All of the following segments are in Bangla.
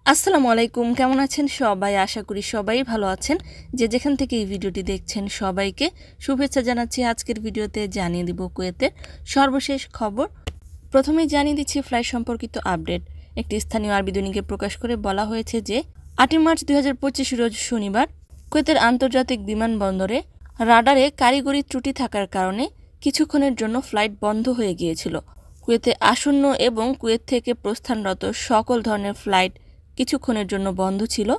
আসসালামু আলাইকুম, কেমন আছেন সবাই? আশা করি সবাই ভালো আছেন। যে যেখান থেকে এই ভিডিওটি দেখছেন সবাইকে শুভেচ্ছা জানাচ্ছি। আজকের ভিডিওতে জানিয়ে দিব কুয়েতের সর্বশেষ খবর। প্রথমেই জানিয়ে দিচ্ছি ফ্লাইট সম্পর্কিত আপডেট। একটি স্থানীয় আরবি দৈনিকে প্রকাশ করে বলা হয়েছে যে 8 মার্চ 2025 রোজ শনিবার কুয়েতের আন্তর্জাতিক বিমানবন্দরে রাডারে কারিগরি ত্রুটি থাকার কারণে কিছুক্ষণের জন্য ফ্লাইট বন্ধ হয়ে গিয়েছিল। কুয়েতে আসন্ন এবং কুয়েত থেকে প্রস্থানরত সকল ধরনের ফ্লাইট কিছুক্ষণের জন্য বন্ধ ছিল।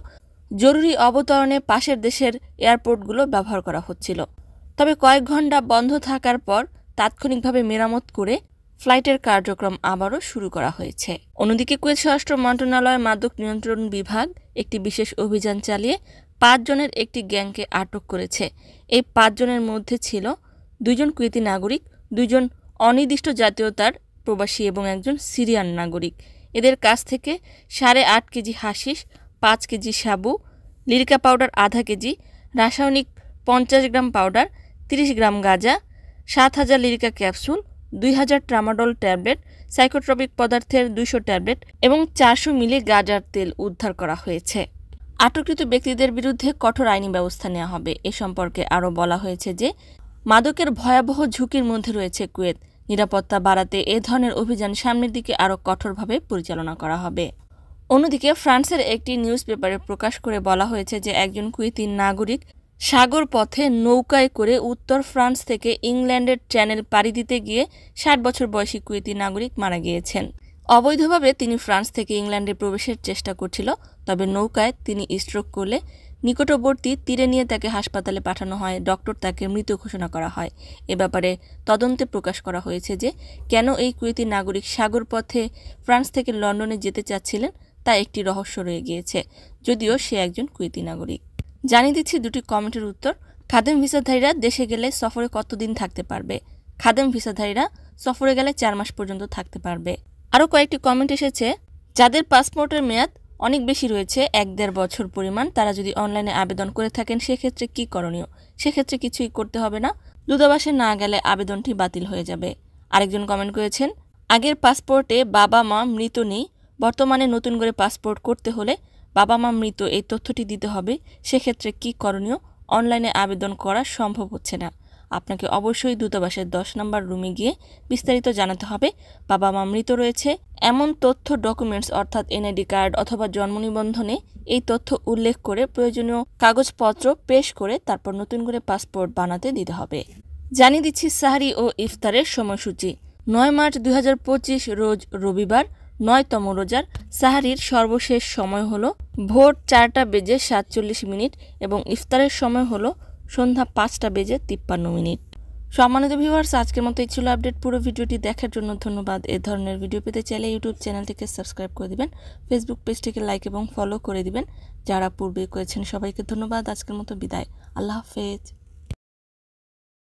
জরুরি অবতরণে পাশের দেশের এয়ারপোর্টগুলো ব্যবহার করা হচ্ছিল। তবে কয়েক ঘন্টা বন্ধ থাকার পর তাৎক্ষণিকভাবে মেরামত করে ফ্লাইটের কার্যক্রম আবারও শুরু করা হয়েছে। অন্যদিকে কুয়েত স্বরাষ্ট্র মন্ত্রণালয়ের মাদক নিয়ন্ত্রণ বিভাগ একটি বিশেষ অভিযান চালিয়ে 5 জনের একটি গ্যাংকে আটক করেছে। এই 5 জনের মধ্যে ছিল 2 জন কুয়েতি নাগরিক, 2 জন অনির্দিষ্ট জাতীয়তার প্রবাসী এবং একজন সিরিয়ান নাগরিক। এদের কাছ থেকে 8.5 কেজি হাশিশ, 5 কেজি সাবু, লিরিকা পাউডার আধা কেজি, রাসায়নিক 50 গ্রাম পাউডার, 30 গ্রাম গাঁজা, 7,000 Lyrica capsule, 2,000 tramadol tablet, psychotropic পদার্থের 200 ট্যাবলেট এবং 400 মিলি গাঁজার তেল উদ্ধার করা হয়েছে। আটককৃত ব্যক্তিদের বিরুদ্ধে কঠোর আইনি ব্যবস্থা নেওয়া হবে। এ সম্পর্কে আরও বলা হয়েছে যে মাদকের ভয়াবহ ঝুঁকির মধ্যে রয়েছে কুয়েত। নিরাপত্তা বাড়াতে এ ধরনের অভিযান সামনের দিকে আরও কঠোরভাবে পরিচালনা করা হবে। অন্যদিকে ফ্রান্সের একটি নিউজ পেপারে প্রকাশ করে বলা হয়েছে যে একজন কুয়েতি নাগরিক সাগর পথে নৌকায় করে উত্তর ফ্রান্স থেকে ইংল্যান্ডের চ্যানেল পাড়ি দিতে গিয়ে 60 বছর বয়সী কুয়েতি নাগরিক মারা গিয়েছেন। অবৈধভাবে তিনি ফ্রান্স থেকে ইংল্যান্ডে প্রবেশের চেষ্টা করছিল। তবে নৌকায় তিনি স্ট্রোক করলে নিকটবর্তী তীরে নিয়ে তাকে হাসপাতালে পাঠানো হয়। ডক্টর তাকে মৃত ঘোষণা করা হয়। এ ব্যাপারে তদন্তে প্রকাশ করা হয়েছে যে কেন এই কুয়েতি নাগরিক সাগর পথে ফ্রান্স থেকে লন্ডনে যেতে চাচ্ছিলেন তা একটি রহস্য রয়ে গিয়েছে, যদিও সে একজন কুয়েতি নাগরিক। জানিয়ে দিচ্ছি দুটি কমেন্টের উত্তর। খাদেম ভিসাধারীরা দেশে গেলে সফরে কতদিন থাকতে পারবে? খাদেম ভিসাধারীরা সফরে গেলে 4 মাস পর্যন্ত থাকতে পারবে। আরও কয়েকটি কমেন্ট এসেছে, যাদের পাসপোর্টের মেয়াদ অনেক বেশি রয়েছে 1-1.5 বছর পরিমাণ, তারা যদি অনলাইনে আবেদন করে থাকেন সেক্ষেত্রে কি করণীয়? সেক্ষেত্রে কিছুই করতে হবে না, দূতাবাসে না গেলে আবেদনটি বাতিল হয়ে যাবে। আরেকজন কমেন্ট করেছেন, আগের পাসপোর্টে বাবা মা মৃত নেই, বর্তমানে নতুন করে পাসপোর্ট করতে হলে বাবা মা মৃত এই তথ্যটি দিতে হবে। সেক্ষেত্রে কি করণীয়? অনলাইনে আবেদন করা সম্ভব হচ্ছে না। আপনাকে অবশ্যই দূতাবাসের 10 নম্বর রুমে গিয়ে বিস্তারিত জানাতে হবে। বাবা মা মৃত রয়েছে এমন তথ্য ডকুমেন্টস অর্থাৎ এনআইডি কার্ড অথবা জন্ম নিবন্ধনে এই তথ্য উল্লেখ করে প্রয়োজনীয় কাগজপত্র পেশ করে তারপর নতুন করে পাসপোর্ট বানাতে দিতে হবে। জানিয়ে দিচ্ছি সাহরি ও ইফতারের সময়সূচি। 9 মার্চ 2025 রোজ রবিবার 9তম রোজার সাহারির সর্বশেষ সময় হলো ভোর 4:47 এবং ইফতারের সময় হলো সন্ধ্যা 5:53। সম্মানিত ভিউয়ার্স, আজকের মতো এই ছিল আপডেট। পুরো ভিডিওটি দেখার জন্য ধন্যবাদ। এ ধরনের ভিডিও পেতে চাইলে ইউটিউব চ্যানেলটিকে সাবস্ক্রাইব করে দিবেন, ফেসবুক পেজটিকে লাইক এবং ফলো করে দিবেন। যারা পূর্বে করেছেন সবাইকে ধন্যবাদ। আজকের মতো বিদায়। আল্লাহ হাফেজ।